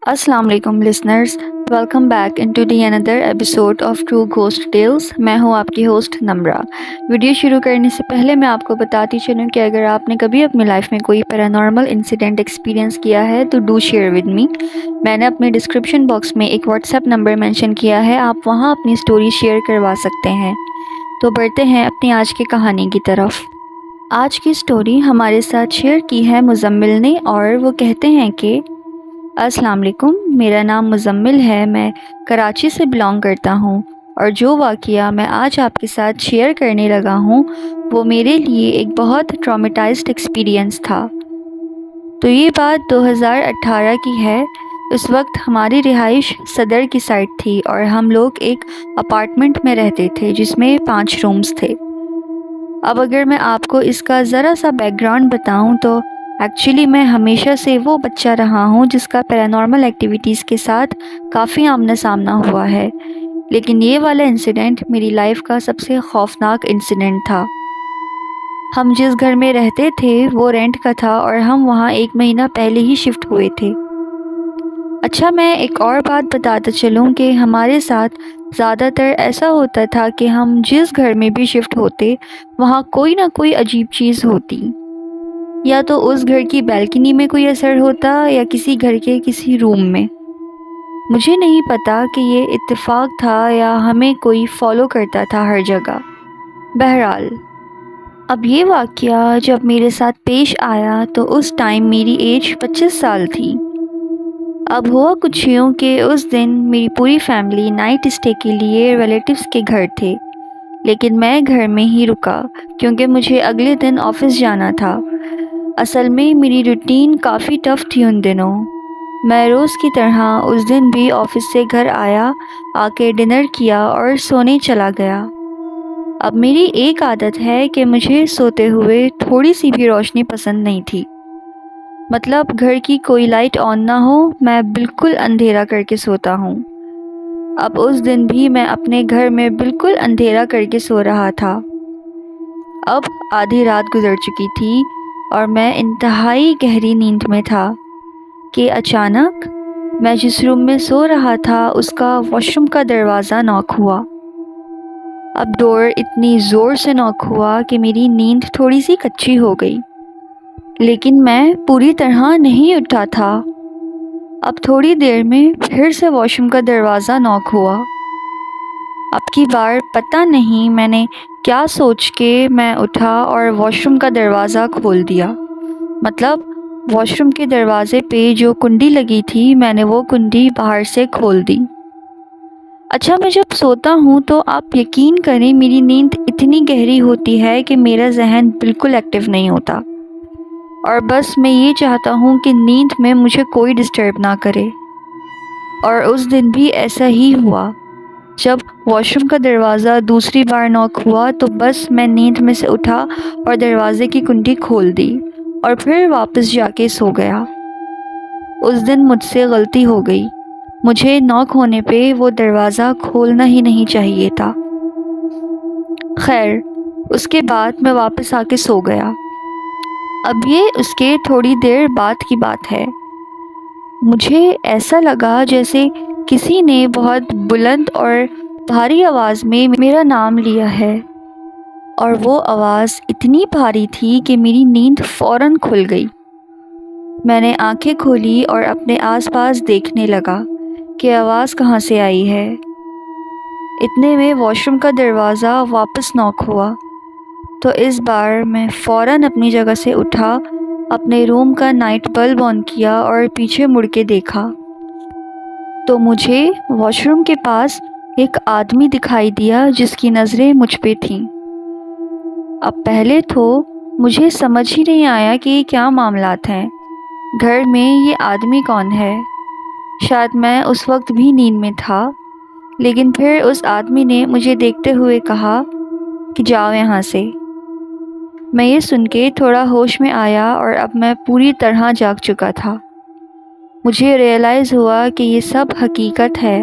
अस्सलाम वालेकुम listeners, welcome back into the another episode of true ghost tales. मैं हूं आपकी होस्ट नम्रा। वीडियो शुरू करने से पहले मैं आपको बताती चलूं कि अगर आपने कभी अपनी लाइफ में कोई पैरानॉर्मल इंसिडेंट एक्सपीरियंस किया है तो डू शेयर विद मी। मैंने अपने डिस्क्रिप्शन बॉक्स में एक व्हाट्सएप नंबर मेंशन किया है, आप वहां अपनी स्टोरी शेयर करवा सकते हैं। तो बढ़ते हैं अपनी आज की कहानी की तरफ। आज की स्टोरी हमारे साथ शेयर की है मुजम्मिल ने, और वो कहते हैं कि अस्सलाम वालेकुम, मेरा नाम मुजम्मिल है, मैं कराची से बिलोंग करता हूँ और जो वाक़या मैं आज आपके साथ शेयर करने लगा हूँ वो मेरे लिए एक बहुत ट्रॉमेटाइज्ड एक्सपीरियंस था। तो ये बात 2018 की है। उस वक्त हमारी रिहाइश सदर की साइड थी और हम लोग एक अपार्टमेंट में रहते थे जिसमें 5 रूम्स थे। अब अगर मैं आपको इसका ज़रा सा बैकग्राउंड बताऊं तो एक्चुअली मैं हमेशा से वो बच्चा रहा हूँ जिसका पैरानॉर्मल एक्टिविटीज़ के साथ काफ़ी आमना सामना हुआ है, लेकिन ये वाला इंसिडेंट मेरी लाइफ का सबसे खौफनाक इंसिडेंट था। हम जिस घर में रहते थे वो रेंट का था और हम वहाँ 1 महीना पहले ही शिफ्ट हुए थे। अच्छा, मैं एक और बात बताता चलूँ कि हमारे साथ ज़्यादातर ऐसा होता था कि हम जिस घर में भी शिफ्ट होते वहाँ कोई ना कोई अजीब चीज़ होती। या तो उस घर की बैल्कनी में कोई असर होता या किसी घर के किसी रूम में। मुझे नहीं पता कि ये इत्तेफाक था या हमें कोई फॉलो करता था हर जगह। बहरहाल, अब ये वाक़या जब मेरे साथ पेश आया तो उस टाइम मेरी एज 25 साल थी। अब हुआ कुछ यूँ कि उस दिन मेरी पूरी फैमिली नाइट स्टे के लिए रिलेटिव्स के घर थे, लेकिन मैं घर में ही रुका क्योंकि मुझे अगले दिन ऑफिस जाना था। असल में मेरी रूटीन काफ़ी टफ़ थी उन दिनों। मैं रोज़ की तरह उस दिन भी ऑफिस से घर आया, आके डिनर किया और सोने चला गया। अब मेरी एक आदत है कि मुझे सोते हुए थोड़ी सी भी रोशनी पसंद नहीं थी। मतलब घर की कोई लाइट ऑन ना हो, मैं बिल्कुल अंधेरा करके सोता हूँ। अब उस दिन भी मैं अपने घर में बिल्कुल अंधेरा करके सो रहा था। अब आधी रात गुजर चुकी थी और मैं इंतहाई गहरी नींद में था कि अचानक मैं जिस रूम में सो रहा था उसका वॉशरूम का दरवाज़ा नॉक हुआ। अब डोर इतनी ज़ोर से नॉक हुआ कि मेरी नींद थोड़ी सी कच्ची हो गई, लेकिन मैं पूरी तरह नहीं उठा था। अब थोड़ी देर में फिर से वॉशरूम का दरवाज़ा नॉक हुआ। अब की बार पता नहीं मैंने क्या सोच के मैं उठा और वॉशरूम का दरवाज़ा खोल दिया। मतलब वॉशरूम के दरवाज़े पे जो कुंडी लगी थी मैंने वो कुंडी बाहर से खोल दी। अच्छा, मैं जब सोता हूँ तो आप यकीन करें मेरी नींद इतनी गहरी होती है कि मेरा जहन बिल्कुल एक्टिव नहीं होता और बस मैं ये चाहता हूँ कि नींद में मुझे कोई डिस्टर्ब ना करे। और उस दिन भी ऐसा ही हुआ। जब वॉशरूम का दरवाज़ा दूसरी बार नॉक हुआ तो बस मैं नींद में से उठा और दरवाज़े की कुंडी खोल दी और फिर वापस जाके सो गया। उस दिन मुझसे गलती हो गई। मुझे नॉक होने पे वो दरवाज़ा खोलना ही नहीं चाहिए था। खैर, उसके बाद मैं वापस आके सो गया। अब ये उसके थोड़ी देर बाद की बात है। मुझे ऐसा लगा जैसे किसी ने बहुत बुलंद और भारी आवाज़ में मेरा नाम लिया है, और वो आवाज़ इतनी भारी थी कि मेरी नींद फ़ौरन खुल गई। मैंने आंखें खोली और अपने आसपास देखने लगा कि आवाज़ कहाँ से आई है। इतने में वॉशरूम का दरवाज़ा वापस नॉक हुआ, तो इस बार मैं फ़ौरन अपनी जगह से उठा, अपने रूम का नाइट बल्ब ऑन किया और पीछे मुड़ के देखा तो मुझे वॉशरूम के पास एक आदमी दिखाई दिया जिसकी नज़रें मुझ पे थीं। अब पहले तो मुझे समझ ही नहीं आया कि ये क्या मामलात हैं। घर में ये आदमी कौन है? शायद मैं उस वक्त भी नींद में था, लेकिन फिर उस आदमी ने मुझे देखते हुए कहा कि जाओ यहाँ से। मैं ये सुन के थोड़ा होश में आया और अब मैं पूरी तरह जाग चुका था। مجھے ریئلائز ہوا کہ یہ سب حقیقت ہے۔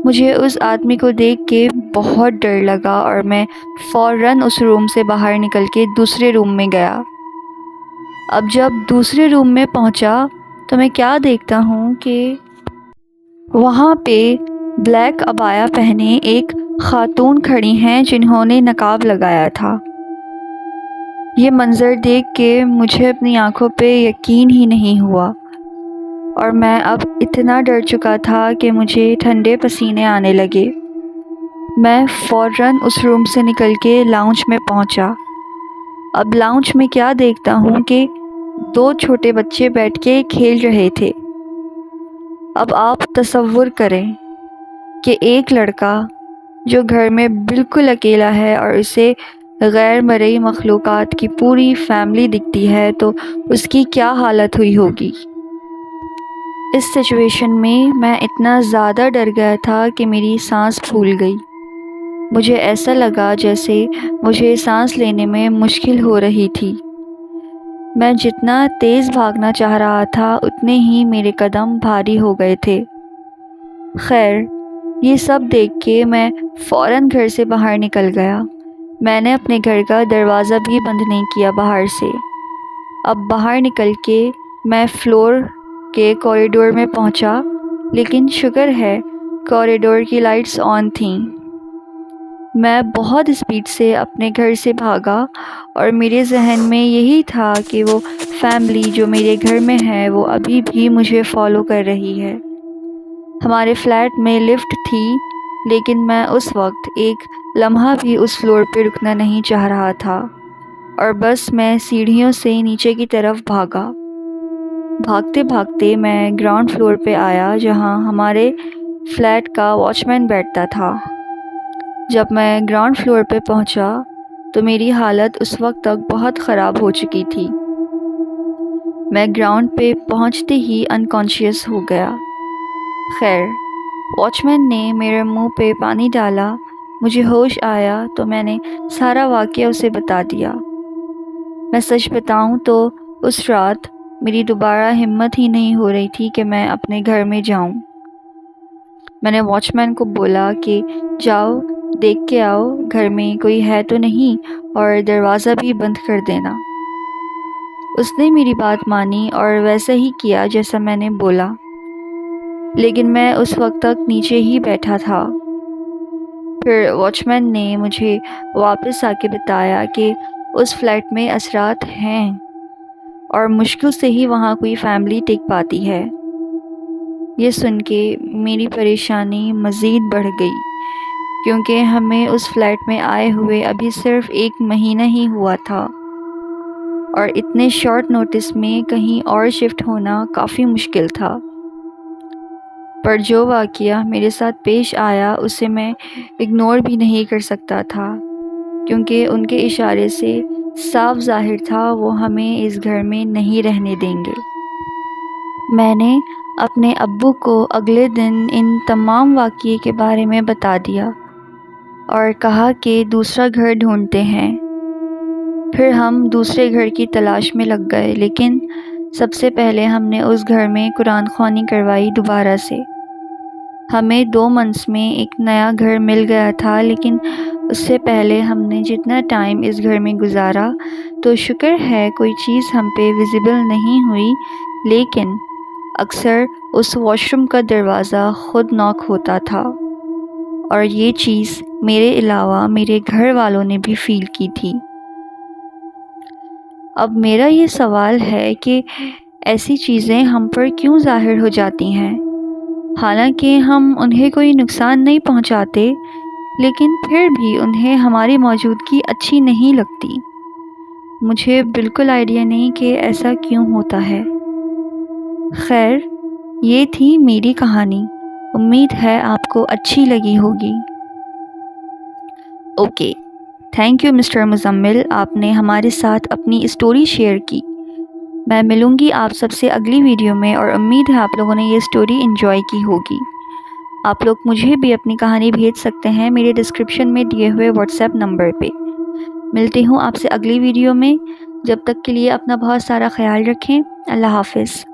مجھے اس آدمی کو دیکھ کے بہت ڈر لگا اور میں فوراً اس روم سے باہر نکل کے دوسرے روم میں گیا۔ اب جب دوسرے روم میں پہنچا تو میں کیا دیکھتا ہوں کہ وہاں پہ بلیک عبایا پہنے ایک خاتون کھڑی ہیں جنہوں نے نقاب لگایا تھا۔ یہ منظر دیکھ کے مجھے اپنی آنکھوں پہ یقین ہی نہیں ہوا، اور میں اب اتنا ڈر چکا تھا کہ مجھے ٹھنڈے پسینے آنے لگے۔ میں فوراً اس روم سے نکل کے لاؤنج میں پہنچا۔ اب لاؤنج میں کیا دیکھتا ہوں کہ 2 چھوٹے بچے بیٹھ کے کھیل رہے تھے۔ اب آپ تصور کریں کہ ایک لڑکا جو گھر میں بالکل اکیلا ہے اور اسے غیر مرئی مخلوقات کی پوری فیملی دکھتی ہے تو اس کی کیا حالت ہوئی ہوگی۔ اس سچویشن میں اتنا زیادہ ڈر گیا تھا کہ میری سانس پھول گئی۔ مجھے ایسا لگا جیسے مجھے سانس لینے میں مشکل ہو رہی تھی۔ میں جتنا تیز بھاگنا چاہ رہا تھا اتنے ہی میرے قدم بھاری ہو گئے تھے۔ خیر، یہ سب دیکھ کے میں فوراً گھر سے باہر نکل گیا۔ میں نے اپنے گھر کا دروازہ بھی بند نہیں کیا باہر سے۔ اب باہر نکل کے میں فلور کے کوریڈور میں پہنچا، لیکن شکر ہے کوریڈور کی لائٹس آن تھیں۔ میں بہت اسپیڈ سے اپنے گھر سے بھاگا اور میرے ذہن میں یہی تھا کہ وہ فیملی جو میرے گھر میں ہے وہ ابھی بھی مجھے فالو کر رہی ہے۔ ہمارے فلیٹ میں لفٹ تھی، لیکن میں اس وقت ایک لمحہ بھی اس فلور پہ رکنا نہیں چاہ رہا تھا، اور بس میں سیڑھیوں سے نیچے کی طرف بھاگا۔ بھاگتے بھاگتے میں گراؤنڈ فلور پہ آیا جہاں ہمارے فلیٹ کا واچ مین بیٹھتا تھا۔ جب میں گراؤنڈ فلور پہ پہنچا تو میری حالت اس وقت تک بہت خراب ہو چکی تھی۔ میں گراؤنڈ پہ پہنچتے ہی انکانشیس ہو گیا۔ خیر، واچ مین نے میرے منہ پہ پانی ڈالا، مجھے ہوش آیا تو میں نے سارا واقعہ اسے بتا دیا۔ میں سچ بتاؤں تو اس رات میری دوبارہ ہمت ہی نہیں ہو رہی تھی کہ میں اپنے گھر میں جاؤں۔ میں نے واچ مین کو بولا کہ جاؤ دیکھ کے آؤ گھر میں کوئی ہے تو نہیں، اور دروازہ بھی بند کر دینا۔ اس نے میری بات مانی اور ویسا ہی کیا جیسا میں نے بولا، لیکن میں اس وقت تک نیچے ہی بیٹھا تھا۔ پھر واچ مین نے مجھے واپس آ کے بتایا کہ اس فلیٹ میں اثرات ہیں اور مشکل سے ہی وہاں کوئی فیملی ٹک پاتی ہے۔ یہ سن کے میری پریشانی مزید بڑھ گئی، کیونکہ ہمیں اس فلیٹ میں آئے ہوئے ابھی صرف 1 مہینہ ہی ہوا تھا، اور اتنے شارٹ نوٹس میں کہیں اور شفٹ ہونا کافی مشکل تھا۔ پر جو واقعہ میرے ساتھ پیش آیا اسے میں اگنور بھی نہیں کر سکتا تھا، کیونکہ ان کے اشارے سے صاف ظاہر تھا وہ ہمیں اس گھر میں نہیں رہنے دیں گے۔ میں نے اپنے ابو کو اگلے دن ان تمام واقعے کے بارے میں بتا دیا اور کہا کہ دوسرا گھر ڈھونڈتے ہیں۔ پھر ہم دوسرے گھر کی تلاش میں لگ گئے، لیکن سب سے پہلے ہم نے اس گھر میں قرآن خوانی کروائی دوبارہ سے۔ ہمیں 2 منتھس میں ایک نیا گھر مل گیا تھا، لیکن اس سے پہلے ہم نے جتنا ٹائم اس گھر میں گزارا تو شکر ہے کوئی چیز ہم پہ ویزیبل نہیں ہوئی، لیکن اکثر اس واش روم کا دروازہ خود ناک ہوتا تھا، اور یہ چیز میرے علاوہ میرے گھر والوں نے بھی فیل کی تھی۔ اب میرا یہ سوال ہے کہ ایسی چیزیں ہم پر کیوں ظاہر ہو جاتی ہیں؟ حالانکہ ہم انہیں کوئی نقصان نہیں پہنچاتے، لیکن پھر بھی انہیں ہماری موجودگی اچھی نہیں لگتی۔ مجھے بالکل آئیڈیا نہیں کہ ایسا کیوں ہوتا ہے۔ خیر، یہ تھی میری کہانی۔ امید ہے آپ کو اچھی لگی ہوگی۔ Okay, thank you mister Muzammil, آپ نے ہمارے ساتھ اپنی اسٹوری شیئر کی۔ میں ملوں گی آپ سب سے اگلی ویڈیو میں، اور امید ہے آپ لوگوں نے یہ اسٹوری انجوائے کی ہوگی۔ آپ لوگ مجھے بھی اپنی کہانی بھیج سکتے ہیں میرے ڈسکرپشن میں دیے ہوئے واٹس ایپ نمبر پہ۔ ملتی ہوں آپ سے اگلی ویڈیو میں، جب تک کے لیے اپنا بہت سارا خیال رکھیں۔ اللہ حافظ۔